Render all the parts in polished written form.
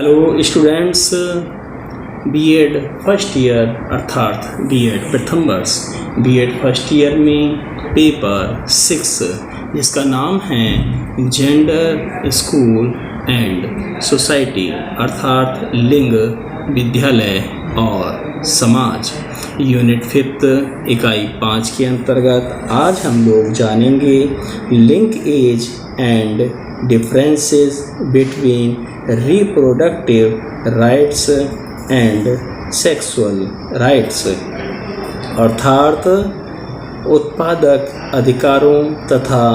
Hello students, BEd first year अर्थात BEd प्रथम वर्ष बीएड फर्स्ट ईयर में पेपर 6 जिसका नाम है जेंडर स्कूल एंड सोसाइटी अर्थात लिंग, विद्यालय और समाज, यूनिट 5 इकाई 5 के अंतर्गत आज हम लोग जानेंगे linkages and differences between reproductive rights and sexual rights अर्थात उत्पादक अधिकारों तथा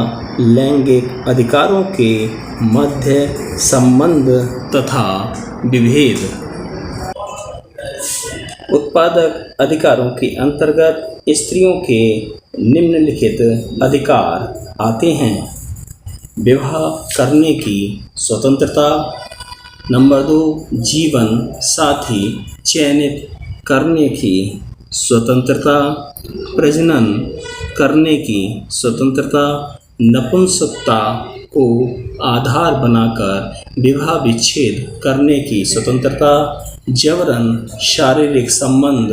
लैंगिक अधिकारों के मध्य संबंध तथा विभेद। उत्पादक अधिकारों के अंतर्गत स्त्रियों के निम्नलिखित अधिकार आते हैं: विवाह करने की स्वतंत्रता, नंबर 2 जीवन साथी चयनित करने की स्वतंत्रता, प्रजनन करने की स्वतंत्रता, नपुंसकता को आधार बनाकर विवाह विच्छेद करने की स्वतंत्रता, जबरन शारीरिक संबंध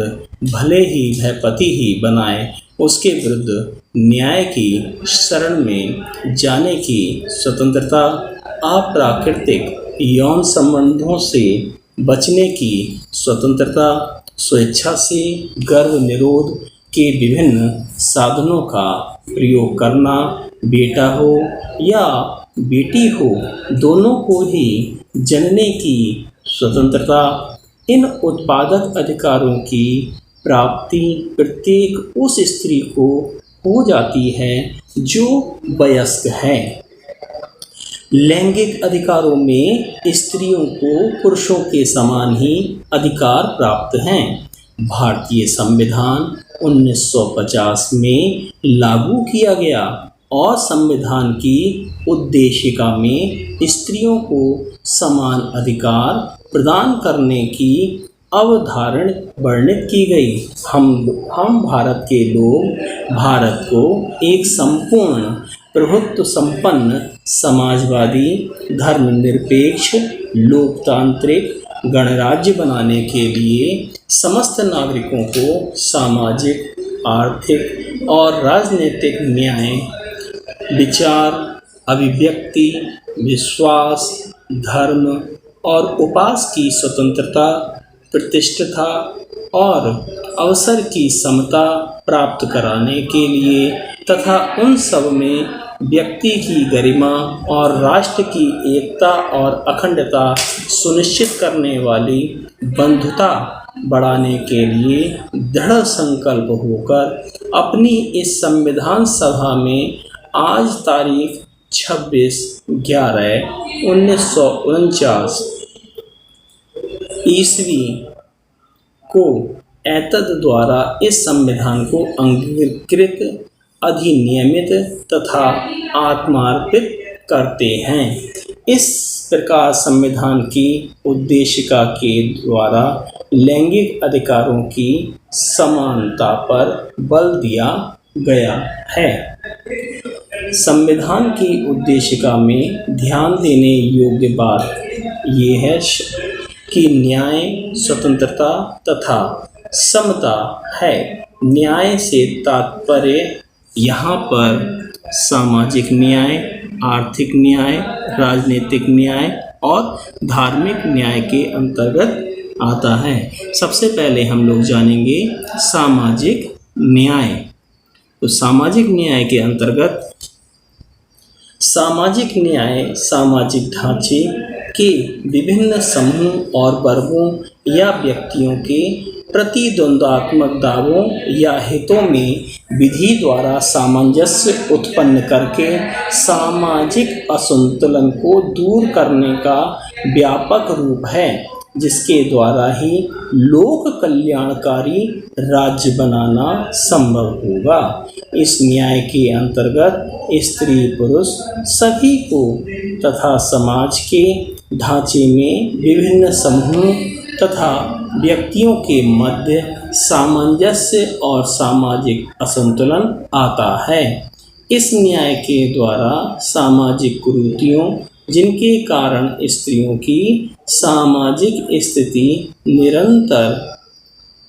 भले ही वह पति ही बनाए उसके विरुद्ध न्याय की शरण में जाने की स्वतंत्रता, अप्राकृतिक यौन संबंधों से बचने की स्वतंत्रता, स्वेच्छा से गर्भ निरोध के विभिन्न साधनों का प्रयोग करना, बेटा हो या बेटी हो दोनों को ही जनने की स्वतंत्रता। इन उत्पादक अधिकारों की प्राप्ति प्रत्येक उस स्त्री को हो जाती है जो वयस्क है। लैंगिक अधिकारों में स्त्रियों को पुरुषों के समान ही अधिकार प्राप्त हैं। भारतीय संविधान 1950 में लागू किया गया और संविधान की उद्देशिका में स्त्रियों को समान अधिकार प्रदान करने की अवधारणा वर्णित की गई। हम भारत के लोग भारत को एक संपूर्ण प्रभुत्व संपन्न समाजवादी धर्मनिरपेक्ष लोकतांत्रिक गणराज्य बनाने के लिए समस्त नागरिकों को सामाजिक, आर्थिक और राजनीतिक न्याय, विचार, अभिव्यक्ति, विश्वास, धर्म और उपास की स्वतंत्रता, प्रतिष्ठा और अवसर की समता प्राप्त कराने के लिए तथा उन सब में व्यक्ति की गरिमा और राष्ट्र की एकता और अखंडता सुनिश्चित करने वाली बंधुता बढ़ाने के लिए दृढ़ संकल्प होकर अपनी इस संविधान सभा में आज तारीख 26/11/1949 ईस्वी को एतद द्वारा इस संविधान को अंगीकृत, अधिनियमित तथा आत्मार्पित करते हैं। इस प्रकार संविधान की उद्देशिका के द्वारा लैंगिक अधिकारों की समानता पर बल दिया गया है। संविधान की उद्देशिका में ध्यान देने योग्य बात ये है कि न्याय, स्वतंत्रता तथा समता है। न्याय से तात्पर्य यहाँ पर सामाजिक न्याय, आर्थिक न्याय, राजनीतिक न्याय और धार्मिक न्याय के अंतर्गत आता है। सबसे पहले हम लोग जानेंगे सामाजिक न्याय। तो सामाजिक न्याय के अंतर्गत सामाजिक न्याय सामाजिक ढांचे के विभिन्न समूह और वर्गों या व्यक्तियों के प्रतिद्वंद्वात्मक दावों या हितों में विधि द्वारा सामंजस्य उत्पन्न करके सामाजिक असंतुलन को दूर करने का व्यापक रूप है, जिसके द्वारा ही लोक कल्याणकारी राज्य बनाना संभव होगा। इस न्याय के अंतर्गत स्त्री पुरुष सभी को तथा समाज के ढांचे में विभिन्न समूह तथा व्यक्तियों के मध्य सामंजस्य और सामाजिक असंतुलन आता है। इस न्याय के द्वारा सामाजिक कुरीतियों जिनके कारण स्त्रियों की सामाजिक स्थिति निरंतर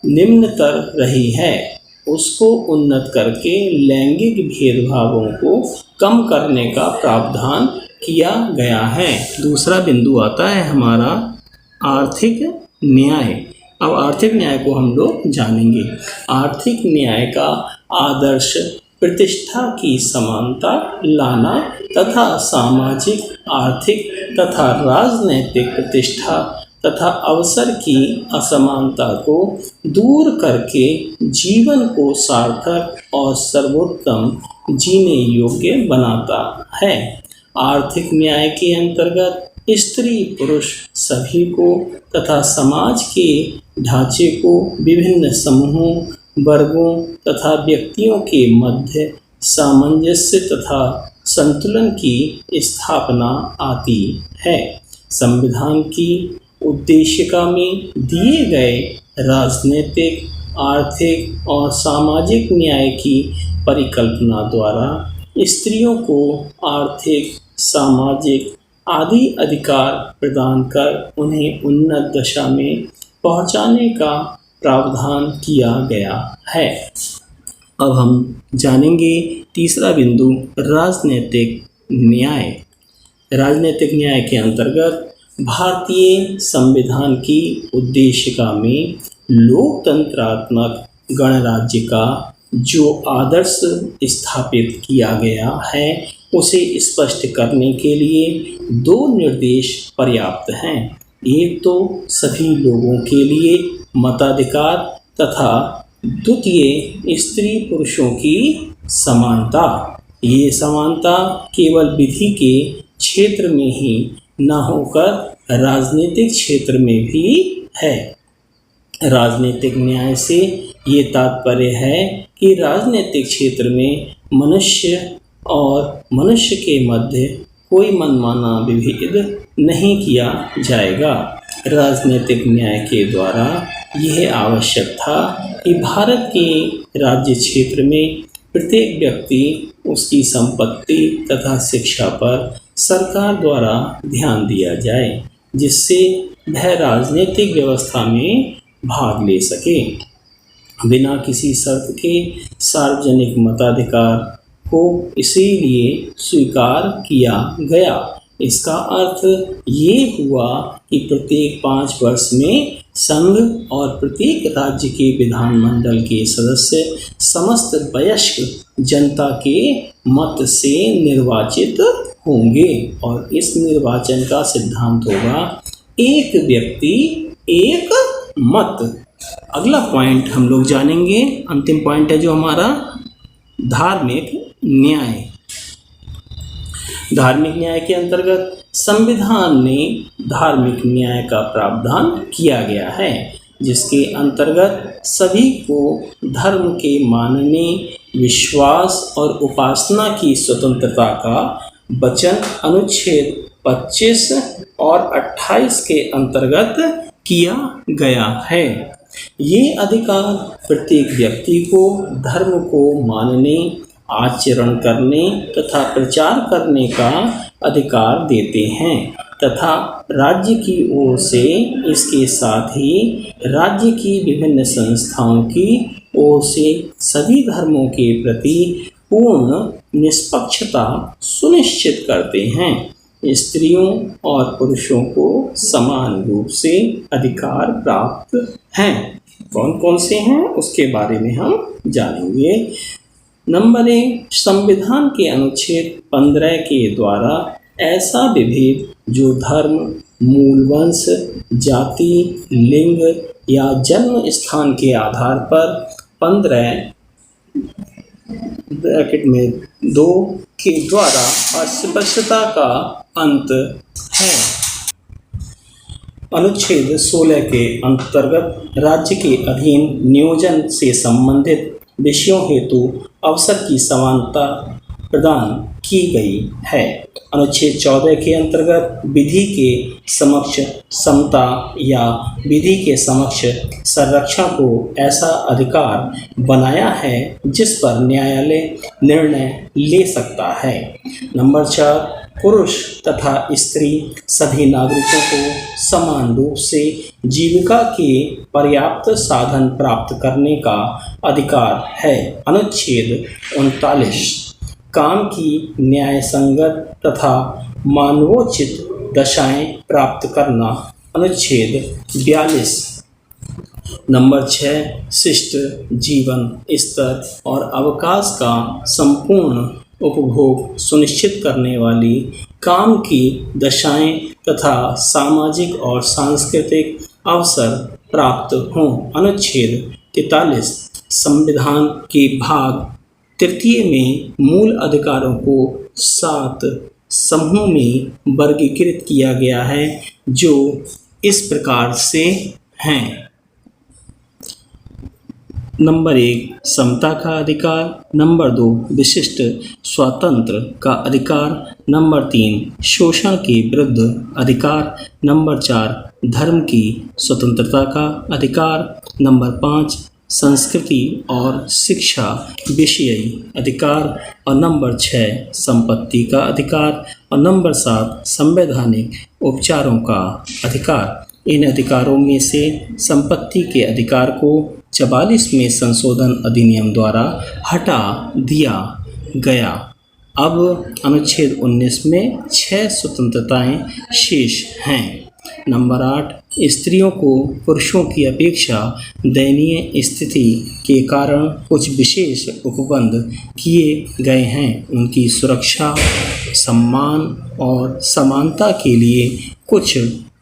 निम्नतर रही है, उसको उन्नत करके लैंगिक भेदभावों को कम करने का प्रावधान किया गया है। दूसरा बिंदु आता है हमारा आर्थिक न्याय। अब आर्थिक न्याय को हम लोग जानेंगे। आर्थिक न्याय का आदर्श प्रतिष्ठा की समानता लाना तथा सामाजिक, आर्थिक तथा राजनैतिक प्रतिष्ठा तथा अवसर की असमानता को दूर करके जीवन को सार्थक और सर्वोत्तम जीने योग्य बनाता है। आर्थिक न्याय के अंतर्गत स्त्री पुरुष सभी को तथा समाज के ढांचे को विभिन्न समूहों, वर्गों तथा व्यक्तियों के मध्य सामंजस्य तथा संतुलन की स्थापना आती है। संविधान की उद्देशिका में दिए गए राजनीतिक, आर्थिक और सामाजिक न्याय की परिकल्पना द्वारा स्त्रियों को आर्थिक, सामाजिक आदि अधिकार प्रदान कर उन्हें उन्नत दशा में पहुंचाने का प्रावधान किया गया है। अब हम जानेंगे तीसरा बिंदु राजनीतिक न्याय। राजनीतिक न्याय के अंतर्गत भारतीय संविधान की उद्देशिका में लोकतंत्रात्मक गणराज्य का जो आदर्श स्थापित किया गया है, उसे स्पष्ट करने के लिए दो निर्देश पर्याप्त हैं। एक तो सभी लोगों के लिए मताधिकार तथा द्वितीय स्त्री पुरुषों की समानता। ये समानता केवल विधि के क्षेत्र में ही न होकर राजनीतिक क्षेत्र में भी है। राजनीतिक न्याय से ये तात्पर्य है कि राजनीतिक क्षेत्र में मनुष्य और मनुष्य के मध्य कोई मनमाना विभेद नहीं किया जाएगा। राजनीतिक न्याय के द्वारा यह आवश्यक था कि भारत के राज्य क्षेत्र में प्रत्येक व्यक्ति उसकी संपत्ति तथा शिक्षा पर सरकार द्वारा ध्यान दिया जाए, जिससे वह राजनीतिक व्यवस्था में भाग ले सके। बिना किसी शर्त के सार्वजनिक मताधिकार को इसीलिए स्वीकार किया गया। इसका अर्थ ये हुआ कि प्रत्येक 5 वर्ष में संघ और प्रत्येक राज्य के विधानमंडल के सदस्य समस्त वयस्क जनता के मत से निर्वाचित होंगे और इस निर्वाचन का सिद्धांत होगा एक व्यक्ति एक मत। अगला पॉइंट हम लोग जानेंगे, अंतिम पॉइंट है जो हमारा धार्मिक न्याय। धार्मिक न्याय के अंतर्गत संविधान में धार्मिक न्याय का प्रावधान किया गया है, जिसके अंतर्गत सभी को धर्म के मानने, विश्वास और उपासना की स्वतंत्रता का वचन अनुच्छेद 25 और 28 के अंतर्गत किया गया है। ये अधिकार प्रत्येक व्यक्ति को धर्म को मानने, आचरण करने तथा प्रचार करने का अधिकार देते हैं तथा राज्य की ओर से इसके साथ ही राज्य की विभिन्न संस्थाओं की ओर से सभी धर्मों के प्रति पूर्ण निष्पक्षता सुनिश्चित करते हैं। स्त्रियों और पुरुषों को समान रूप से अधिकार प्राप्त हैं। कौन कौन से हैं उसके बारे में हम जानेंगे। नंबर 1, संविधान के अनुच्छेद 15 के द्वारा ऐसा विभेद जो धर्म, मूल वंश, जाति, लिंग या जन्म स्थान के आधार पर 15 ब्रैकेट में 2 के द्वारा अस्पृश्यता का अंत है। अनुच्छेद 16 के अंतर्गत राज्य के अधीन नियोजन से संबंधित विषयों हेतु अवसर की समानता प्रदान की गई है। अनुच्छेद 14 के अंतर्गत विधि के समक्ष समता या विधि के समक्ष संरक्षण को ऐसा अधिकार बनाया है जिस पर न्यायालय निर्णय ले सकता है। नंबर 4, पुरुष तथा स्त्री सभी नागरिकों को समान रूप से जीविका के पर्याप्त साधन प्राप्त करने का अधिकार है। अनुच्छेद 39 काम की न्यायसंगत तथा मानवोचित दशाएं प्राप्त करना। अनुच्छेद 42 नंबर 6 शिष्ट जीवन स्तर और अवकाश का संपूर्ण उपभोग सुनिश्चित करने वाली काम की दशाएं तथा सामाजिक और सांस्कृतिक अवसर प्राप्त हों। अनुच्छेद 43 संविधान के भाग 3 में मूल अधिकारों को 7 समूहों में वर्गीकृत किया गया है, जो इस प्रकार से हैं। नंबर 1 समता का अधिकार, नंबर 2 विशिष्ट स्वातंत्र्य का अधिकार, नंबर 3 शोषण के विरुद्ध अधिकार, नंबर 4 धर्म की स्वतंत्रता का अधिकार, नंबर 5 संस्कृति और शिक्षा विषयी अधिकार और नंबर 6 संपत्ति का अधिकार और नंबर 7 संवैधानिक उपचारों का अधिकार। इन अधिकारों में से संपत्ति के अधिकार को 44वें संशोधन अधिनियम द्वारा हटा दिया गया। अब अनुच्छेद 19 में 6 स्वतंत्रताएं शेष हैं। नंबर 8 स्त्रियों को पुरुषों की अपेक्षा दयनीय स्थिति के कारण कुछ विशेष उपबंध किए गए हैं। उनकी सुरक्षा, सम्मान और समानता के लिए कुछ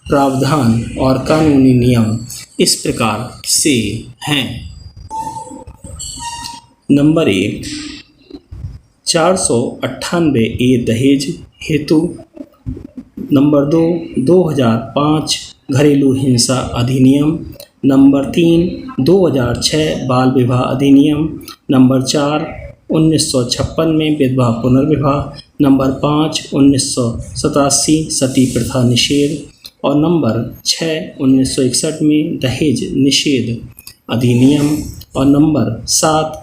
प्रावधान और कानूनी नियम इस प्रकार से हैं। नंबर 1 498 ए दहेज हेतु, नंबर 2 2005 घरेलू हिंसा अधिनियम, नंबर 3 2006 बाल विवाह अधिनियम, नंबर 4 1956 में विधवा पुनर्विवाह, नंबर 5 1987 सती प्रथा निषेध और नंबर 6 1961 में दहेज निषेध अधिनियम और नंबर 7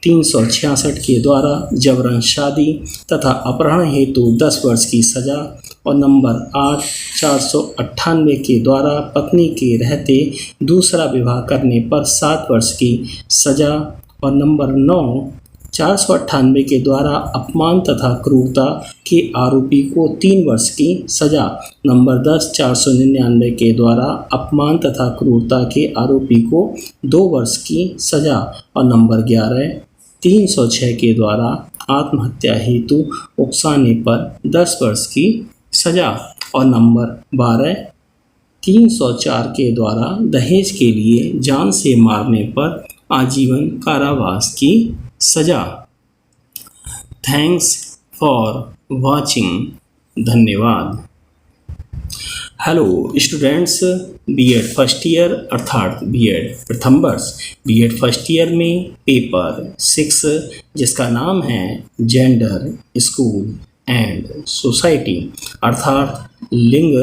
366 के द्वारा जबरन शादी तथा अपहरण हेतु 10 वर्ष की सज़ा और नंबर 8 498 के द्वारा पत्नी के रहते दूसरा विवाह करने पर 7 वर्ष की सज़ा और नंबर 9 498 के द्वारा अपमान तथा क्रूरता के आरोपी को 3 वर्ष की सज़ा, नंबर 10 499 के द्वारा अपमान तथा क्रूरता के आरोपी को 2 वर्ष की सज़ा और नंबर 11 306 के द्वारा आत्महत्या हेतु उकसाने पर 10 वर्ष की सज़ा और नंबर 12 304 के द्वारा दहेज के लिए जान से मारने पर आजीवन कारावास की सजा। Thanks for watching. धन्यवाद। Hello students, BEd first year अर्थात बीएड प्रथम वर्ष बीएड फर्स्ट ईयर में पेपर 6 जिसका नाम है जेंडर, स्कूल एंड सोसाइटी अर्थात लिंग,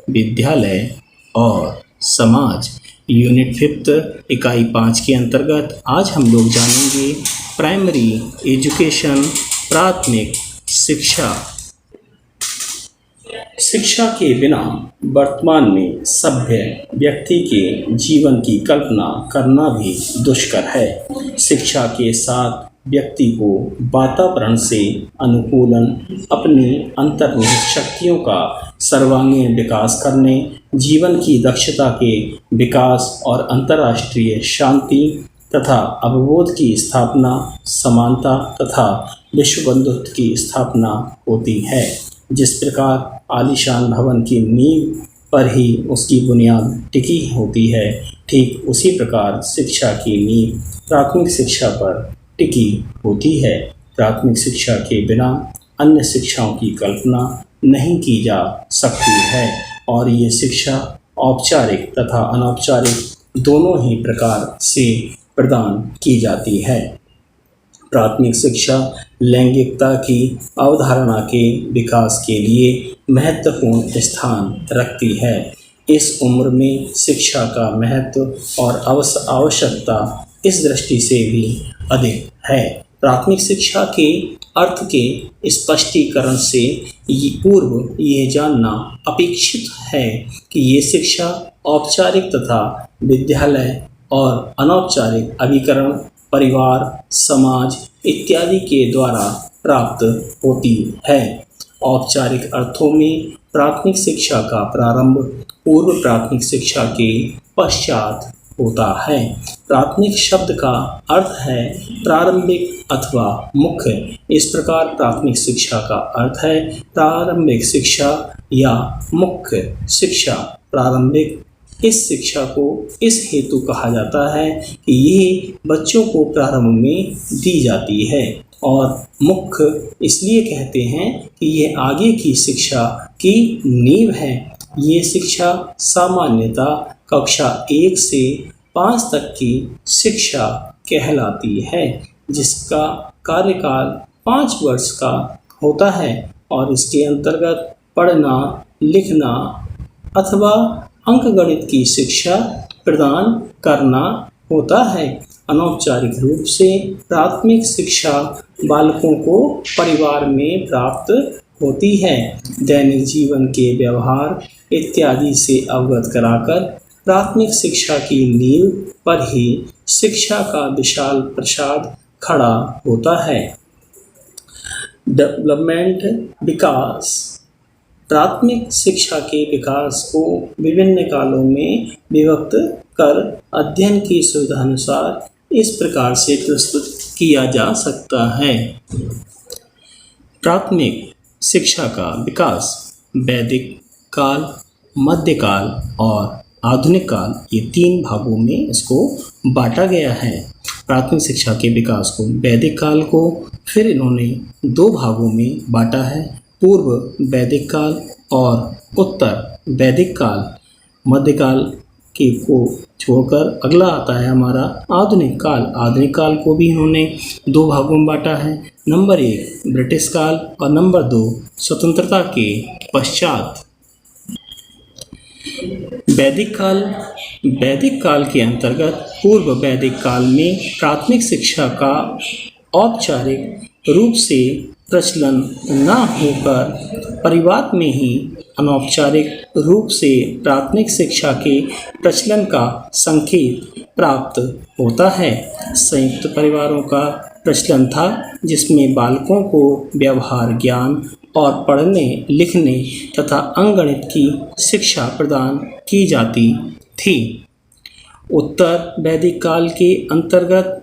विद्यालय और समाज, यूनिट 5 इकाई 5 के अंतर्गत आज हम लोग जानेंगे प्राइमरी एजुकेशन, प्राथमिक शिक्षा। शिक्षा के बिना वर्तमान में सभ्य व्यक्ति के जीवन की कल्पना करना भी दुष्कर है। शिक्षा के साथ व्यक्ति को वातावरण से अनुकूलन, अपनी अंतर्निहित शक्तियों का सर्वांगीण विकास करने, जीवन की दक्षता के विकास और अंतर्राष्ट्रीय शांति तथा अवबोध की स्थापना, समानता तथा विश्व बंधुत्व की स्थापना होती है। जिस प्रकार आलीशान भवन की नींव पर ही उसकी बुनियाद टिकी होती है, ठीक उसी प्रकार शिक्षा की नींव प्राथमिक शिक्षा पर टिकी होती है। प्राथमिक शिक्षा के बिना अन्य शिक्षाओं की कल्पना नहीं की जा सकती है और ये शिक्षा औपचारिक तथा अनौपचारिक दोनों ही प्रकार से प्रदान की जाती है। प्राथमिक शिक्षा लैंगिकता की अवधारणा के विकास के लिए महत्वपूर्ण स्थान रखती है। इस उम्र में शिक्षा का महत्व और आवश्यकता इस दृष्टि से भी अधिक है। प्राथमिक शिक्षा के अर्थ के स्पष्टीकरण से पूर्व यह जानना अपेक्षित है कि ये शिक्षा औपचारिक तथा विद्यालय और अनौपचारिक अभिकरण, परिवार, समाज इत्यादि के द्वारा प्राप्त होती है। औपचारिक अर्थों में प्राथमिक शिक्षा का प्रारंभ पूर्व प्राथमिक शिक्षा के पश्चात होता है। प्राथमिक शब्द का अर्थ है प्रारंभिक अथवा मुख्य। इस प्रकार प्राथमिक शिक्षा का अर्थ है प्रारंभिक शिक्षा या मुख्य शिक्षा। प्रारंभिक इस शिक्षा को इस हेतु कहा जाता है कि ये बच्चों को प्रारंभ में दी जाती है, और मुख्य इसलिए कहते हैं कि ये आगे की शिक्षा की नींव है। ये शिक्षा सामान्यतः कक्षा 1 से 5 तक की शिक्षा कहलाती है, जिसका कार्यकाल 5 वर्ष का होता है और इसके अंतर्गत पढ़ना, लिखना अथवा अंकगणित की शिक्षा प्रदान करना होता है। अनौपचारिक रूप से प्राथमिक शिक्षा बालकों को परिवार में प्राप्त होती है। दैनिक जीवन के व्यवहार इत्यादि से अवगत कराकर प्राथमिक शिक्षा की नींव पर ही शिक्षा का विशाल प्रसाद खड़ा होता है। डेवलपमेंट, विकास। प्राथमिक शिक्षा के विकास को विभिन्न कालों में विभक्त कर अध्ययन की सुविधानुसार इस प्रकार से प्रस्तुत किया जा सकता है। प्राथमिक शिक्षा का विकास वैदिक काल, मध्यकाल और आधुनिक काल, ये 3 भागों में इसको बांटा गया है। प्राथमिक शिक्षा के विकास को वैदिक काल को फिर इन्होंने 2 भागों में बांटा है, पूर्व वैदिक काल और उत्तर वैदिक काल। मध्यकाल के को छोड़कर अगला आता है हमारा आधुनिक काल। आधुनिक काल को भी इन्होंने 2 भागों में बांटा है, नंबर 1 ब्रिटिश काल और नंबर 2 स्वतंत्रता के पश्चात। वैदिक काल। वैदिक काल के अंतर्गत पूर्व वैदिक काल में प्राथमिक शिक्षा का औपचारिक रूप से प्रचलन न होकर परिवार में ही अनौपचारिक रूप से प्राथमिक शिक्षा के प्रचलन का संकेत प्राप्त होता है। संयुक्त परिवारों का प्रचलन था, जिसमें बालकों को व्यवहार ज्ञान और पढ़ने, लिखने तथा अंकगणित की शिक्षा प्रदान की जाती थी। उत्तर वैदिक काल के अंतर्गत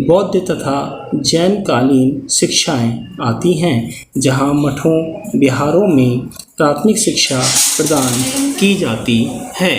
बौद्ध तथा जैन कालीन शिक्षाएं आती हैं, जहां मठों, विहारों में प्राथमिक शिक्षा प्रदान की जाती है।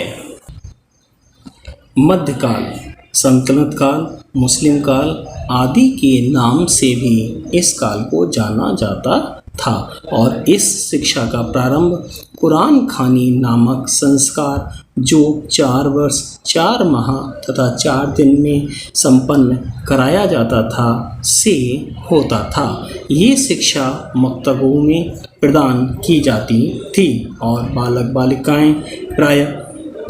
मध्यकाल, सल्तनत काल, मुस्लिम काल आदि के नाम से भी इस काल को जाना जाता था, और इस शिक्षा का प्रारंभ कुरान खानी नामक संस्कार, जो 4 वर्ष 4 माह तथा 4 दिन में संपन्न कराया जाता था, से होता था। ये शिक्षा मक्तबों में प्रदान की जाती थी और बालक बालिकाएं प्रायः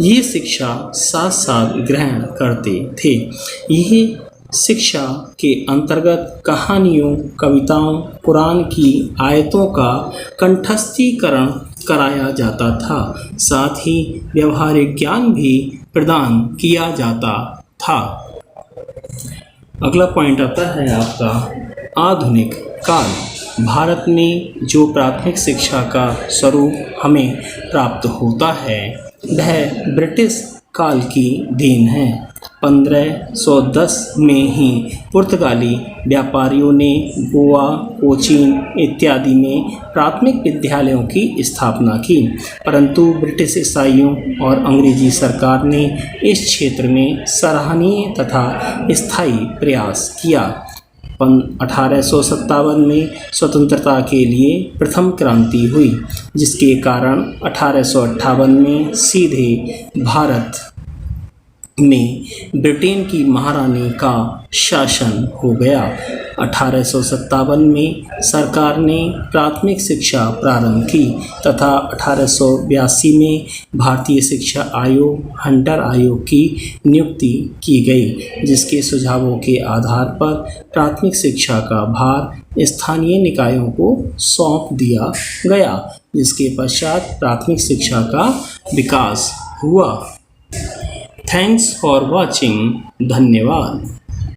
ये शिक्षा साथ साथ ग्रहण करते थे। यह शिक्षा के अंतर्गत कहानियों, कविताओं, कुरान की आयतों का कंठस्थीकरण कराया जाता था। साथ ही व्यवहारिक ज्ञान भी प्रदान किया जाता था। अगला पॉइंट आता है आपका आधुनिक काल। भारत में जो प्राथमिक शिक्षा का स्वरूप हमें प्राप्त होता है वह ब्रिटिश काल की देन है। 1510 में ही पुर्तगाली व्यापारियों ने गोवा, कोचीन इत्यादि में प्राथमिक विद्यालयों की स्थापना की, परंतु ब्रिटिश ईसाइयों और अंग्रेजी सरकार ने इस क्षेत्र में सराहनीय तथा स्थायी प्रयास किया। 1857 में स्वतंत्रता के लिए प्रथम क्रांति हुई, जिसके कारण 1858 में सीधे भारत में ब्रिटेन की महारानी का शासन हो गया। 1857 में सरकार ने प्राथमिक शिक्षा प्रारंभ की तथा 1882 में भारतीय शिक्षा आयोग हंटर आयोग की नियुक्ति की गई, जिसके सुझावों के आधार पर प्राथमिक शिक्षा का भार स्थानीय निकायों को सौंप दिया गया, जिसके पश्चात प्राथमिक शिक्षा का विकास हुआ। Thanks for watching. धन्यवाद।